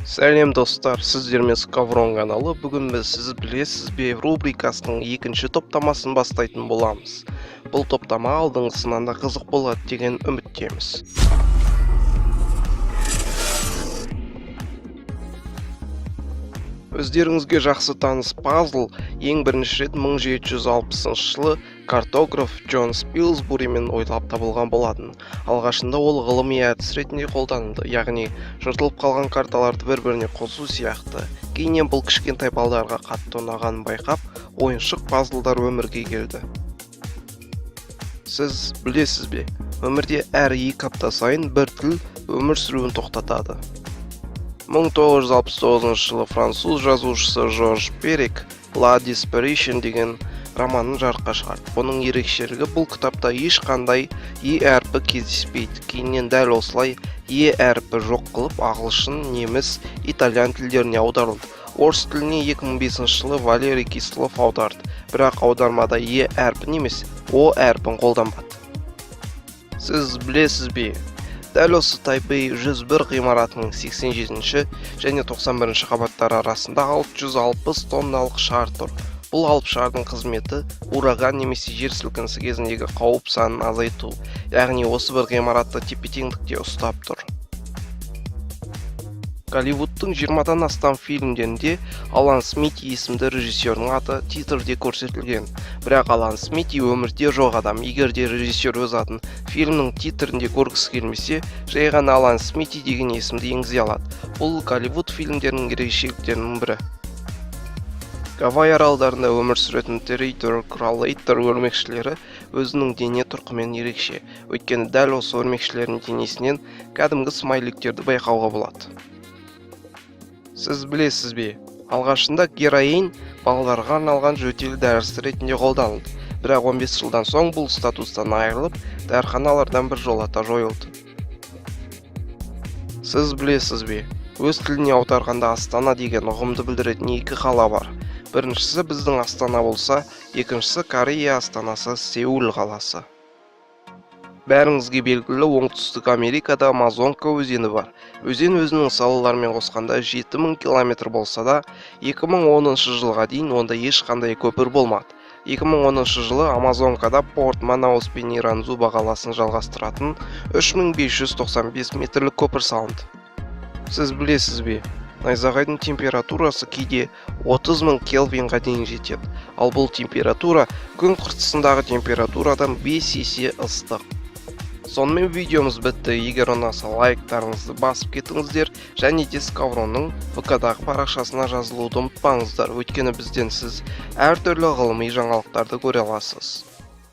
Сәлем достар, сіздермен Скаврон каналы. Бүгін біз сіз білесіз бе рубрикасының екінші топтамасын бастайтын боламыз. Бұл топтама алдыңғысынан да қызық болады деген үміттеміз. Өздеріңізге жақсы таныс пазл ең бірінші рет 1760 жылы картограф Джон Спилсбуримен ойлап табылған болатын. Алғашында ол ғылыми әдіс ретінде қолданылды, яғни жыртылып қалған карталарды бір-біріне қосу сияқты. Кейіннен бұл кішкентай балдарға қатты ұнағанын байқап, ойыншық пазлдар өмірге келді. Сіз білесіз бе, өмірде әр 2 апта сайын бір тіл өмір сүруін тоқтатады. 1969 жылы француз жазушысы Жорж Перек La Disparition деген романын жарыққа шығарды. Бұның ерекшелігі бұл кітапта ешқандай е әрпі кездеспейді. Кейіннен дәл осылай е әрпі жоқ қылып, ағылшын, неміс, итальян тілдеріне аударылды. Орыс тіліне 2005 жылы Валерий Кислов аударды, бірақ аудармада е әрпін емес, о әрпін қолданбады. Сіз білесіз бе? Дәл осы Тайпей 101 ғимаратының 87 және 91 қабаттары арасында 660 тонналық шар тұр. Бұл алып шардың қызметі ураган немесе жер сілкінісі кезіндегі қауіп санын азайту, яғни осы бір ғимаратты тепе-теңдікте ұстап тұр. Голливудтың 20-дан астам фильмдерінде Алан Смити есімді режиссердің аты титрде көрсетілген. Бірақ Алан Смити өмірде жоқ адам. Егер де режиссер өз атын фильмнің титрінде көргісі келмесе, жай ғана Алан Смити деген есімді енгізе алады. Бұл Голливуд фильмдерінің ерекшеліктерінің бірі. Гавай аралдарында өмір сүретін Terrier Crawlator өрмекшілері өзінің дене тұрқымен ерекше. Өйткені дәл осы өрмекшілердің денесінен кәдімгі смайликтерді байқауға болады. Сіз білесіз бе, алғашында героин балаларға арналған жөтелі дәрісі ретінде қолданылды, бірақ 15 жылдан соң бұл статустан айырылып, дәріханалардан біржолата жойылды. Сіз білесіз бе, өз тіліне аударғанда Астана деген ұғымды білдіретін 2 қала бар. Біріншісі біздің Астана болса, екіншісі Корея астанасы Сеул қаласы. Бәріңізге белгілі, оңтүстік Америкада Амазонка өзені бар. Өзен өзінің салалармен қосқанда 7000 километр болса да, 2010 жылға дейін онда ешқандай көпір болмады. 2010 жылы Амазонкада Порт Манаус пен Иранзуба қаласын жалғастыратын 3595 метрлік көпір салынды. Сіз білесіз бе, найзағайдың температурасы кейде 30.000 Кельвинға дейін жетеді. Ал бұл температура күн қыртысындағы температурадан 5 есе ыстық. Сонымен видеомыз бітті. Егер ұнаса лайктарыңызды басып кетіңіздер, және де Скавронның ВК-дағы парақшасына жазылуды ұмытпаңыздар. Өйткені бізден сіз әртүрлі ғылыми жаңалықтарды көре аласыз.